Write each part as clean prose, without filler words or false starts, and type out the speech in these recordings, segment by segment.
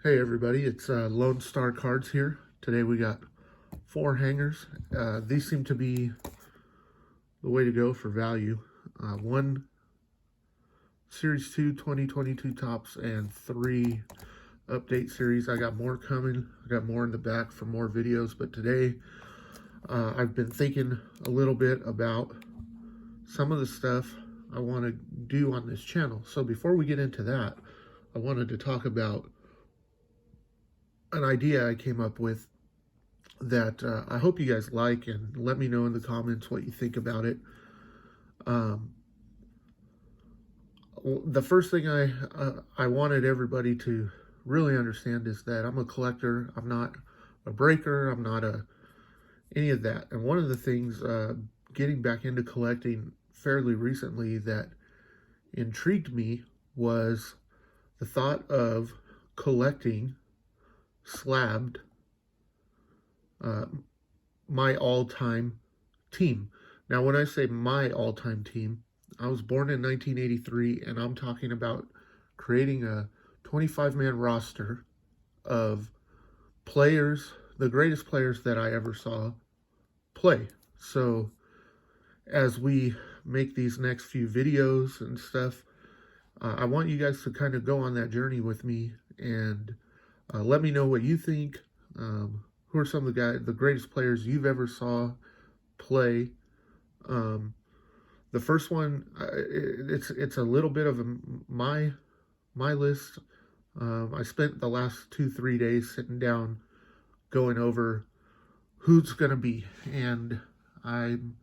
Hey everybody, it's Lone Star Cards here. Today we got 4 hangers. These seem to be the way to go for value. 1 Series 2 2022 Topps and 3 Update Series. I got more coming. I got more in the back for more videos, but today I've been thinking a little bit about some of the stuff I want to do on this channel. So before we get into that, I wanted to talk about an idea I came up with that I hope you guys like, and let me know in the comments what you think about it. The first thing I wanted everybody to really understand is that I'm a collector. I'm not a breaker. I'm not any of that. And one of the things getting back into collecting fairly recently that intrigued me was the thought of collecting slabbed my all-time team. Now, when I say my all-time team, I was born in 1983, and I'm talking about creating a 25-man roster of players, the greatest players that I ever saw play. So as we make these next few videos and stuff, I want you guys to kind of go on that journey with me and let me know what you think. Who are some of the greatest players you've ever saw play? The first one, it's a little bit of my list. I spent the last 2-3 days sitting down going over who's going to be, and I'm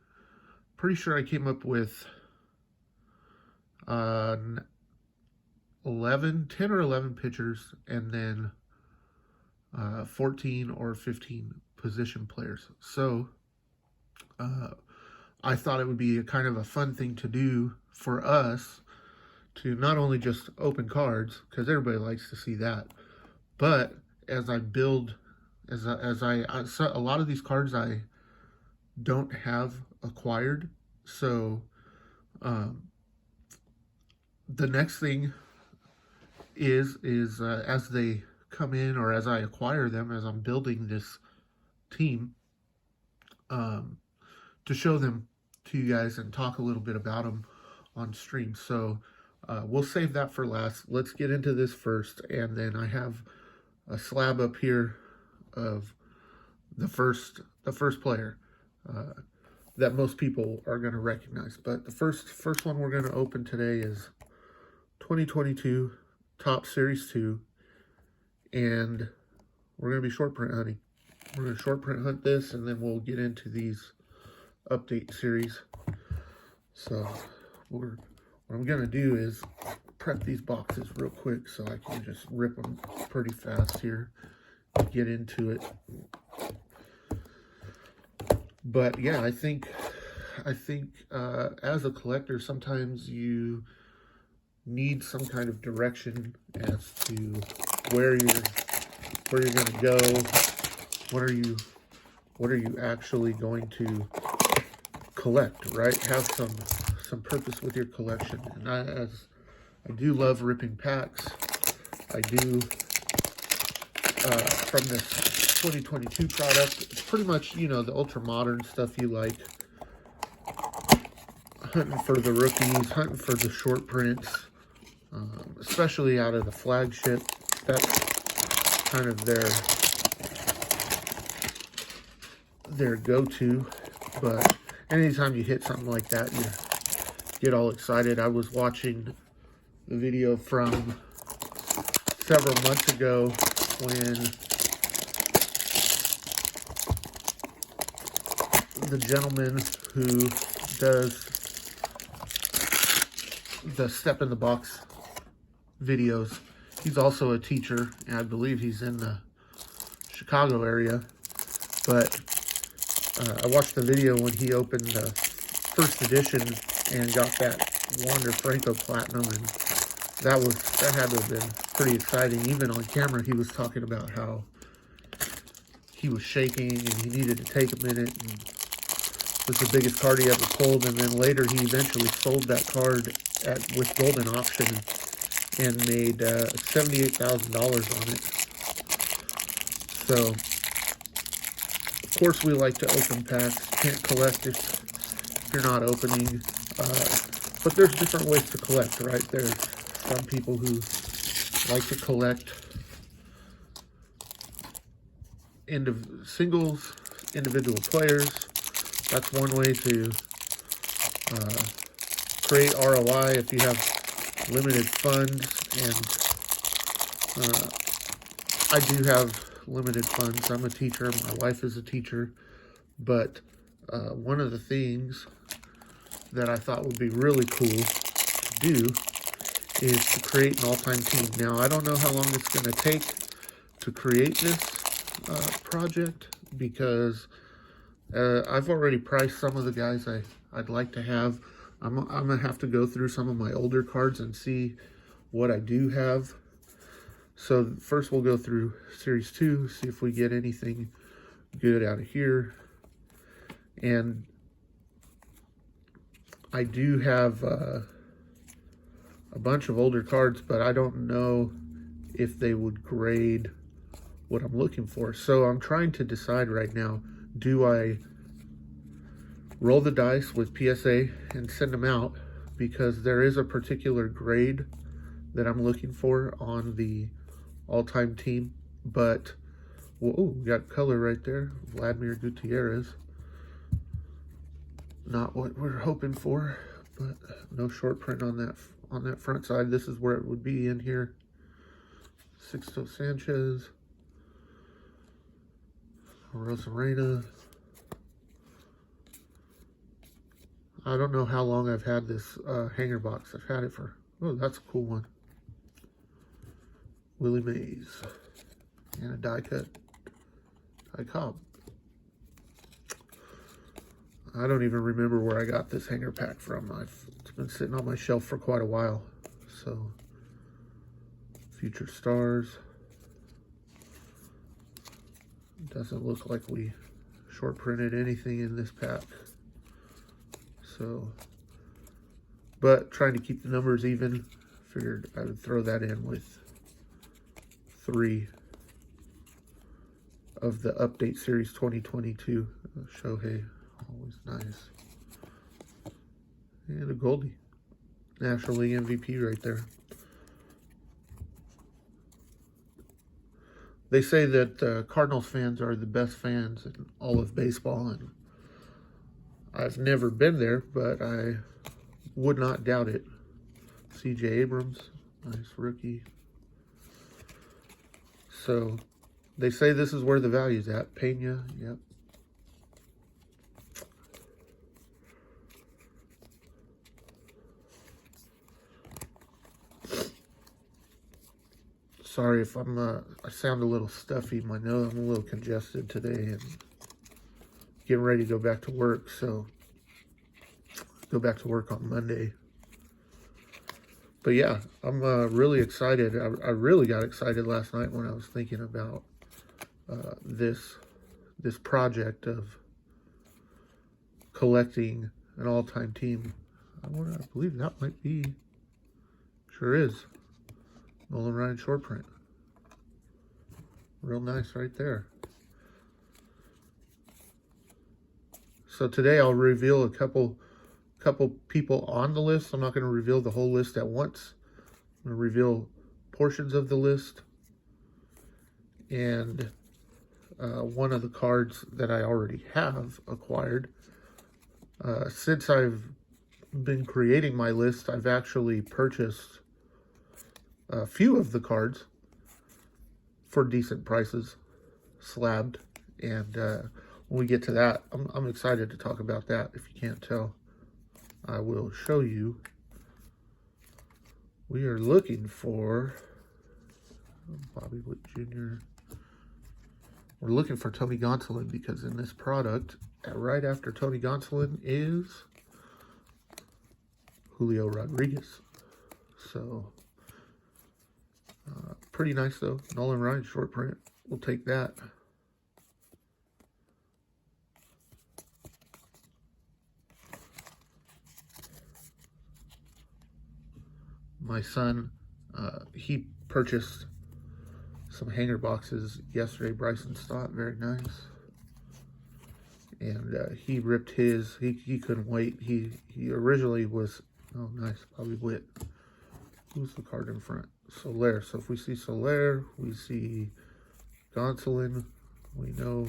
pretty sure I came up with 10 or 11 pitchers, and then 14 or 15 position players. So I thought it would be a kind of a fun thing to do for us to not only just open cards, because everybody likes to see that, but as I build, so a lot of these cards I don't have acquired. So the next thing is as they come in, or as I acquire them, as I'm building this team, to show them to you guys and talk a little bit about them on stream. So we'll save that for last. Let's get into this first, and then I have a slab up here of the first player that most people are going to recognize. But the first one we're going to open today is 2022 Topps Series 2, and we're going to be short print hunting. We're going to short print hunt this, and then we'll get into these update series. So what I'm going to do is prep these boxes real quick so I can just rip them pretty fast here and get into it. But yeah, I think as a collector, sometimes you need some kind of direction as to where you're going to go. What are you actually going to collect, right? Have some purpose with your collection. And I do love ripping packs. I do from this 2022 product. It's pretty much, you know, the ultra modern stuff you like. Hunting for the rookies, hunting for the short prints, especially out of the flagship. That's kind of their go-to. But anytime you hit something like that, you get all excited. I was watching the video from several months ago when the gentleman who does the Step in the Box videos, he's also a teacher, and I believe he's in the Chicago area. But I watched the video when he opened the first edition and got that Wander Franco Platinum, and that had to have been pretty exciting. Even on camera, he was talking about how he was shaking and he needed to take a minute, and it was the biggest card he ever pulled. And then later he eventually sold that card with Golden Auction and made $78,000 on it. So, of course, we like to open packs. Can't collect if you're not opening. But there's different ways to collect, right? There's some people who like to collect singles, individual players. That's one way to create ROI if you have limited funds. And I do have limited funds. I'm a teacher. My wife is a teacher. But one of the things that I thought would be really cool to do is to create an all-time team. Now, I don't know how long it's going to take to create this project, because I've already priced some of the guys I'd like to have. I'm going to have to go through some of my older cards and see what I do have. So first we'll go through Series 2, see if we get anything good out of here. And I do have a bunch of older cards, but I don't know if they would grade what I'm looking for. So I'm trying to decide right now, do I roll the dice with PSA and send them out, because there is a particular grade that I'm looking for on the all-time team. But whoa, we got color right there, Vladimir Gutierrez. Not what we're hoping for, but no short print on that front side. This is where it would be in here. Sixto Sanchez, Rosarena. I don't know how long I've had this hanger box. I've had it for, oh, that's a cool one. Willie Mays. And a die cut. Ty Cobb. I don't even remember where I got this hanger pack from. It's been sitting on my shelf for quite a while. So, Future Stars. Doesn't look like we short printed anything in this pack. So, but trying to keep the numbers even, figured I would throw that in with 3 of the Update Series 2022. Shohei, always nice. And a Goldie. National League MVP right there. They say that Cardinals fans are the best fans in all of baseball, and I've never been there, but I would not doubt it. C.J. Abrams, nice rookie. So they say this is where the value's at. Pena, yep. Sorry if I sound a little stuffy. My nose, I'm a little congested today and getting ready to go back to work. So go back to work on Monday. But yeah, I'm really excited. I really got excited last night when I was thinking about this project of collecting an all-time team. I believe that might be, sure is, Nolan Ryan short print. Real nice right there. So today I'll reveal a couple people on the list. I'm not going to reveal the whole list at once. I'm going to reveal portions of the list. And one of the cards that I already have acquired. Since I've been creating my list, I've actually purchased a few of the cards for decent prices, slabbed. And when we get to that, I'm excited to talk about that. If you can't tell, I will show you. We are looking for Bobby Witt Jr. We're looking for Tony Gonsolin, because in this product, right after Tony Gonsolin is Julio Rodriguez. So, pretty nice though. Nolan Ryan short print. We'll take that. My son, he purchased some hanger boxes yesterday. Bryson Stott, very nice. And he ripped his. He couldn't wait. He originally was, oh nice, Bobby Witt. Who's the card in front? Soler. So if we see Soler, we see Gonsolin. We know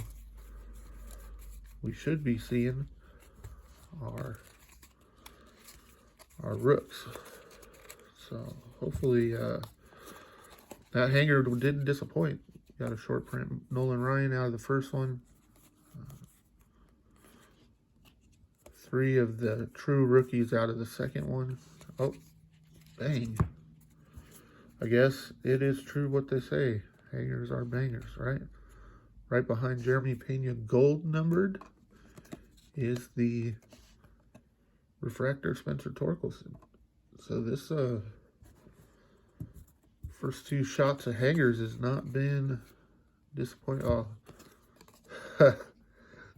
we should be seeing our rooks. So hopefully that hanger didn't disappoint. Got a short print Nolan Ryan out of the first one. 3 of the true rookies out of the second one. Oh, bang. I guess it is true what they say. Hangers are bangers, right? Right behind Jeremy Pena, gold numbered, is the refractor Spencer Torkelson. So this first 2 shots of hangers has not been disappointing. Oh,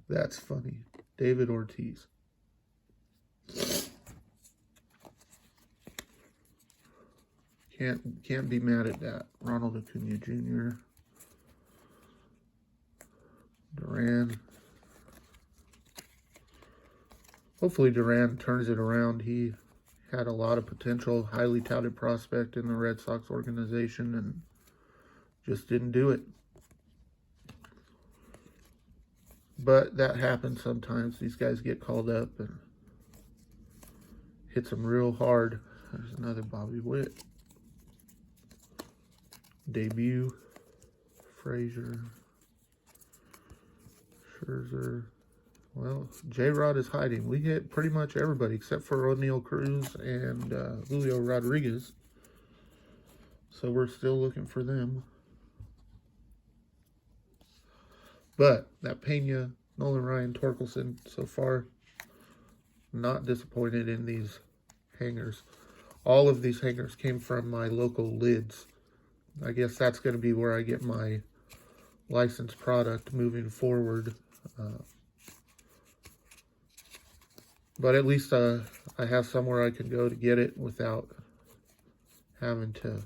that's funny. David Ortiz. Can't be mad at that. Ronald Acuna Jr. Duran. Hopefully Duran turns it around. He had a lot of potential, highly touted prospect in the Red Sox organization and just didn't do it. But that happens sometimes. These guys get called up and hits them real hard. There's another Bobby Witt. Debut. Frazier. Scherzer. Well, J-Rod is hiding. We hit pretty much everybody except for O'Neal Cruz and Julio Rodriguez. So we're still looking for them. But that Pena, Nolan Ryan, Torkelson, so far, not disappointed in these hangers. All of these hangers came from my local lids. I guess that's going to be where I get my licensed product moving forward. But at least I have somewhere I can go to get it without having to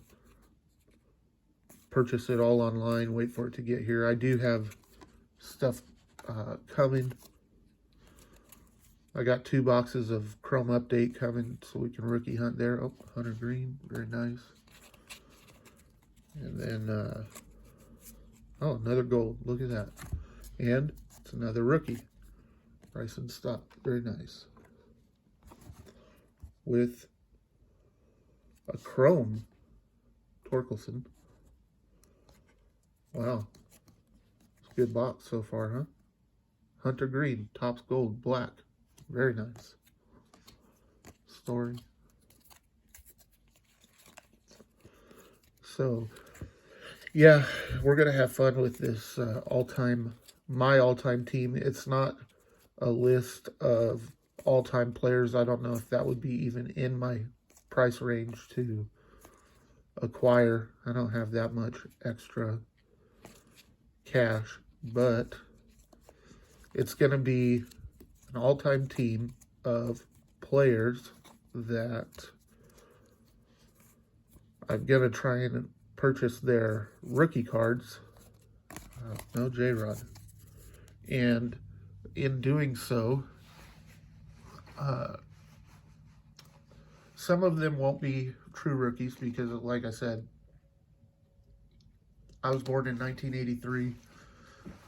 purchase it all online, wait for it to get here. I do have stuff coming. I got 2 boxes of Chrome Update coming so we can rookie hunt there. Oh, Hunter Green, very nice. And then, oh, another gold. Look at that. And it's another rookie. Bryson Stott, very nice. With a Chrome Torkelson. Wow. It's a good box so far, huh? Hunter Green, Topps Gold, black. Very nice. Story. So, yeah, we're going to have fun with this my all-time team. It's not a list of all-time players. I don't know if that would be even in my price range to acquire. I don't have that much extra cash, but it's going to be an all-time team of players that I'm going to try and purchase their rookie cards. No J-Rod. And in doing so, some of them won't be true rookies because, like I said, I was born in 1983.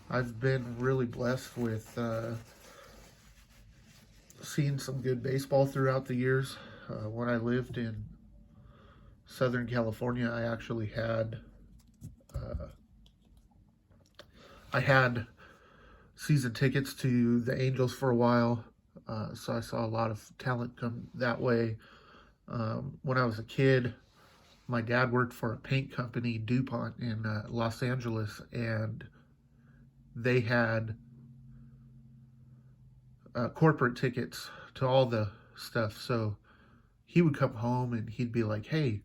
I've been really blessed with seeing some good baseball throughout the years. When I lived in Southern California, I actually had season tickets to the Angels for a while, so I saw a lot of talent come that way. When I was a kid, my dad worked for a paint company, DuPont, in Los Angeles, and they had corporate tickets to all the stuff. So he would come home and he'd be like, hey,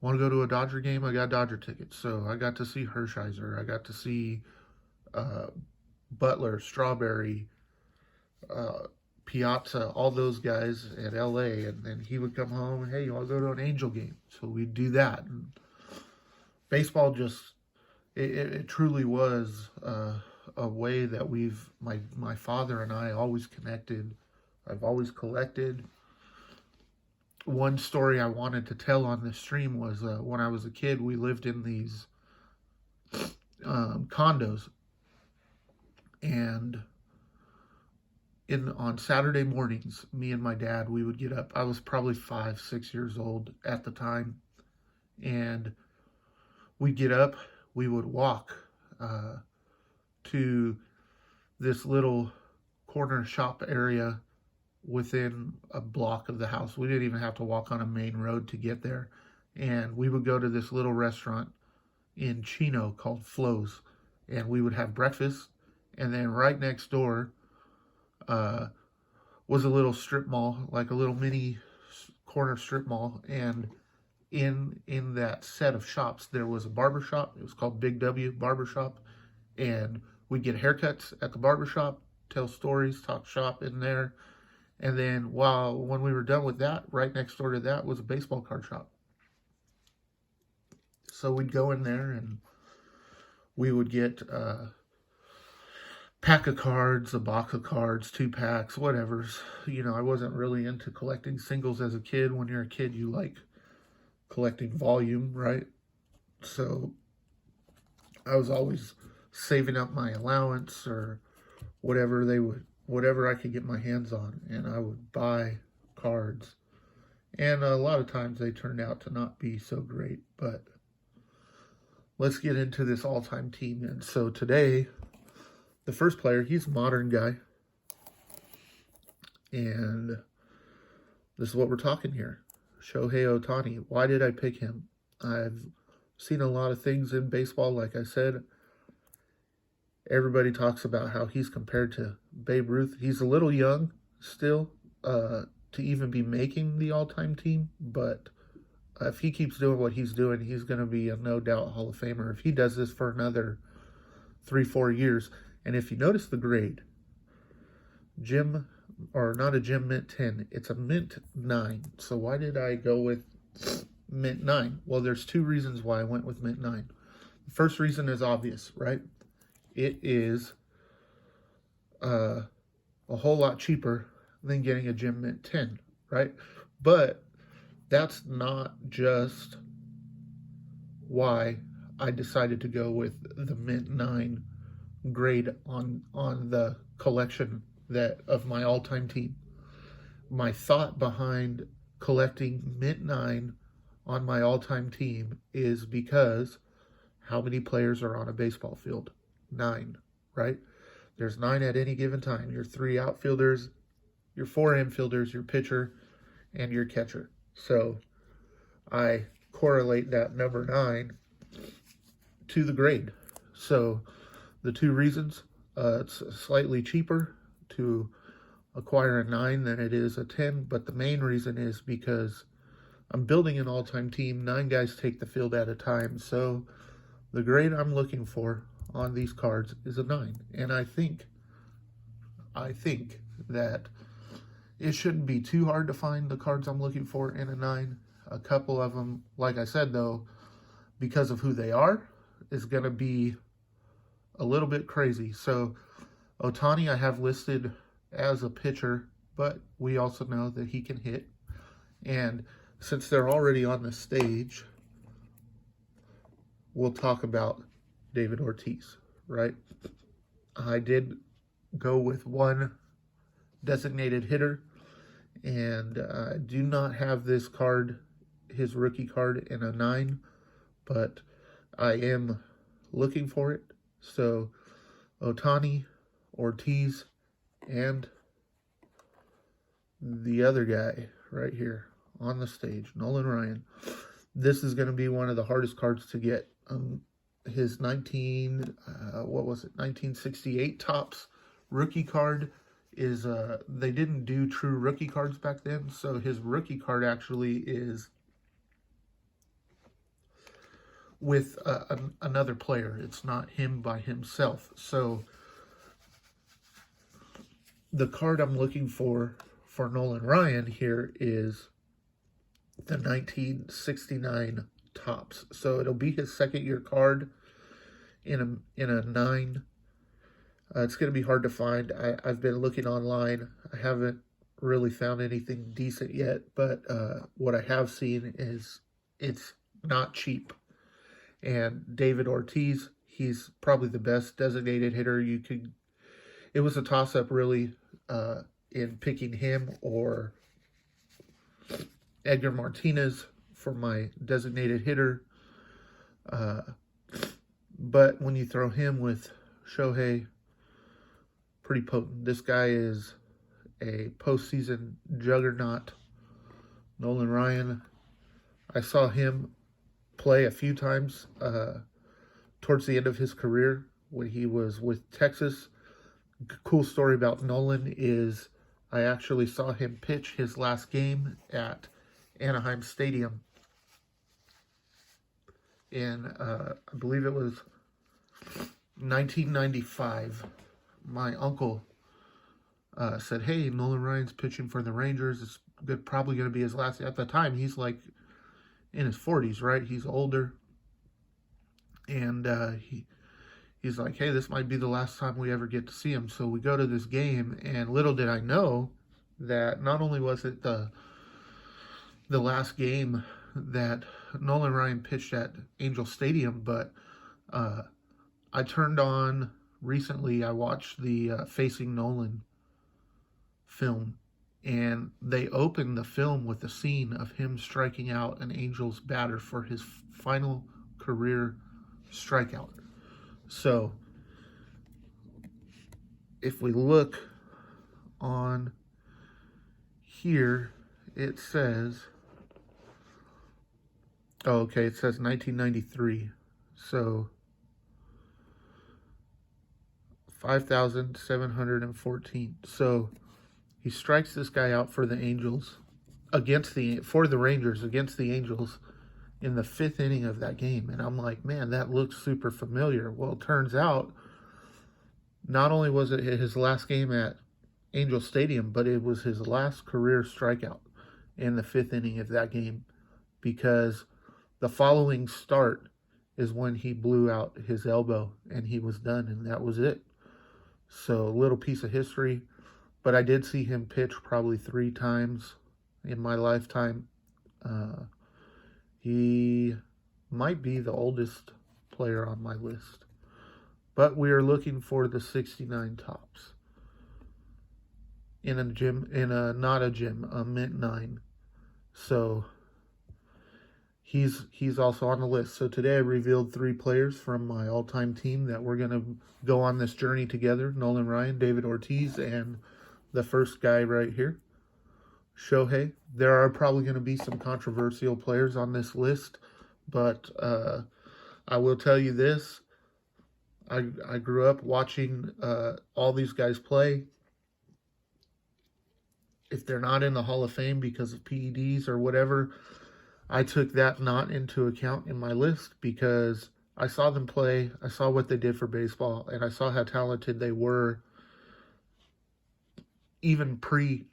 want to go to a Dodger game? I got Dodger tickets. So I got to see Hershiser. I got to see Butler, Strawberry, Piazza, all those guys at LA. And then he would come home and, hey, you want to go to an Angel game? So we'd do that. And baseball just it truly was a way that my father and I always connected. I've always collected. One story I wanted to tell on this stream was when I was a kid, we lived in these condos, and on Saturday mornings, me and my dad, we would get up. I was probably 5, 6 years old at the time, and we'd get up. We would walk to this little corner shop area within a block of the house. We didn't even have to walk on a main road to get there. And we would go to this little restaurant in Chino called Flo's, and we would have breakfast. And then right next door was a little strip mall, like a little mini corner strip mall. And in that set of shops, there was a barber shop. It was called Big W Barbershop. And we'd get haircuts at the barbershop, tell stories, talk shop in there. And then when we were done with that, right next door to that was a baseball card shop. So we'd go in there and we would get a pack of cards, a box of cards, 2 packs, whatever's. I wasn't really into collecting singles as a kid. When you're a kid, you like collecting volume, right? So I was always saving up my allowance or whatever I could get my hands on, and I would buy cards. And a lot of times they turned out to not be so great, but let's get into this all-time team. And so today, the first player, he's a modern guy, and this is what we're talking here. Shohei Ohtani. Why did I pick him? I've seen a lot of things in baseball, like I said. Everybody talks about how he's compared to Babe Ruth. He's a little young still to even be making the all-time team, but if he keeps doing what he's doing, he's going to be a no-doubt Hall of Famer. If he does this for another 3-4 years, and if you notice the grade, not a Gem Mint 10, it's a Mint 9. So why did I go with Mint 9? Well, there's 2 reasons why I went with Mint 9. The first reason is obvious, right? It is a whole lot cheaper than getting a Gem Mint 10, right? But that's not just why I decided to go with the Mint 9 grade on the collection of my all-time team. My thought behind collecting Mint 9 on my all-time team is because how many players are on a baseball field? 9, right? There's 9 at any given time. Your 3 outfielders, your 4 infielders, your pitcher, and your catcher. So I correlate that number 9 to the grade. So the 2 reasons, it's slightly cheaper to acquire a 9 than it is a 10, but the main reason is because I'm building an all-time team. 9 guys take the field at a time. So the grade I'm looking for on these cards is a 9. And I think that it shouldn't be too hard to find the cards I'm looking for in a 9. A couple of them, like I said, though, because of who they are, is going to be a little bit crazy. So Ohtani I have listed as a pitcher, but we also know that he can hit. And since they're already on the stage, we'll talk about David Ortiz, right? I did go with one designated hitter, and I do not have this card, his rookie card, in a 9, but I am looking for it. So Ohtani, Ortiz, and the other guy right here on the stage, Nolan Ryan. This is going to be one of the hardest cards to get. His 1968 Topps rookie card is, they didn't do true rookie cards back then, so his rookie card actually is with another player. It's not him by himself. So the card I'm looking for Nolan Ryan here is the 1969 Topps. So it'll be his second year card. in a 9. It's going to be hard to find. I've been looking online. I haven't really found anything decent yet, but what I have seen is it's not cheap. And David Ortiz, he's probably the best designated hitter you could. It was a toss up, really, in picking him or Edgar Martinez for my designated hitter. But when you throw him with Shohei, pretty potent. This guy is a postseason juggernaut. Nolan Ryan, I saw him play a few times towards the end of his career when he was with Texas. Cool story about Nolan is I actually saw him pitch his last game at Anaheim Stadium in, I believe it was 1995. My uncle said, "Hey, Nolan Ryan's pitching for the Rangers. It's probably going to be his last." At the time, he's like in his 40s, right? He's older, and he's like, "Hey, this might be the last time we ever get to see him." So we go to this game, and little did I know that not only was it the last game that Nolan Ryan pitched at Angel Stadium, but I turned on recently. I watched the Facing Nolan film, and they opened the film with a scene of him striking out an Angels batter for his final career strikeout. So if we look on here, it says, oh, okay, it says 1993. So 5,714. So he strikes this guy out for the Angels for the Rangers against the Angels in the 5th inning of that game. And I'm like, man, that looks super familiar. Well, it turns out not only was it his last game at Angel Stadium, but it was his last career strikeout in the 5th inning of that game, because the following start is when he blew out his elbow and he was done, and that was it. So a little piece of history. But I did see him pitch probably 3 times in my lifetime. He might be the oldest player on my list. But we are looking for the 69 tops in a Mint 9. So he's also on the list. So today I revealed 3 players from my all-time team that we're going to go on this journey together. Nolan Ryan, David Ortiz, and the first guy right here, Shohei. There are probably going to be some controversial players on this list, but I will tell you this. I grew up watching all these guys play. If they're not in the Hall of Fame because of PEDs or whatever, I took that not into account in my list because I saw them play, I saw what they did for baseball, and I saw how talented they were even pre-PEDs.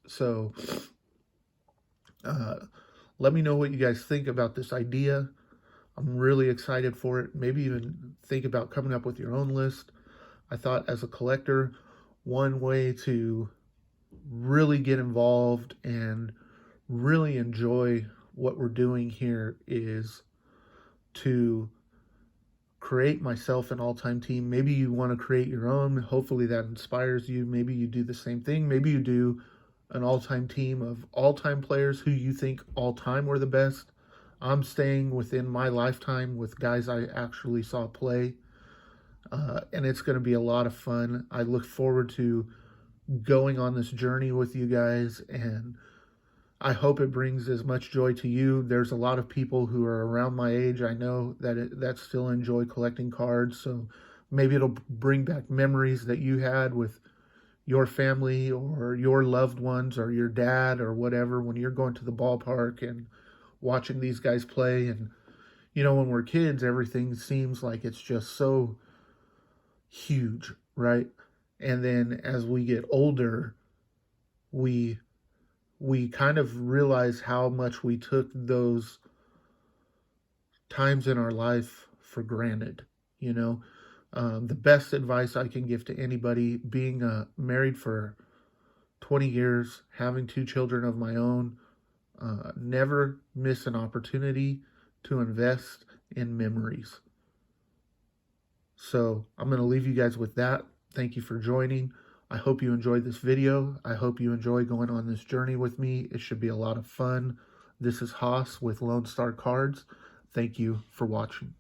So let me know what you guys think about this idea. I'm really excited for it. Maybe even think about coming up with your own list. I thought as a collector, one way to really get involved and really enjoy what we're doing here is to create myself an all-time team. Maybe you want to create your own. Hopefully that inspires you. Maybe you do the same thing. Maybe you do an all-time team of all-time players who you think all-time were the best. I'm staying within my lifetime with guys I actually saw play. And it's going to be a lot of fun. I look forward to going on this journey with you guys, and I hope it brings as much joy to you. There's a lot of people who are around my age, I know, that still enjoy collecting cards, so maybe it'll bring back memories that you had with your family or your loved ones or your dad or whatever when you're going to the ballpark and watching these guys play. And, when we're kids, everything seems like it's just so huge, right? And then as we get older, we kind of realize how much we took those times in our life for granted, you know. The best advice I can give to anybody, being married for 20 years, having 2 children of my own, never miss an opportunity to invest in memories. So I'm going to leave you guys with that. Thank you for joining. I hope you enjoyed this video. I hope you enjoy going on this journey with me. It should be a lot of fun. This is Haas with Lone Star Cards. Thank you for watching.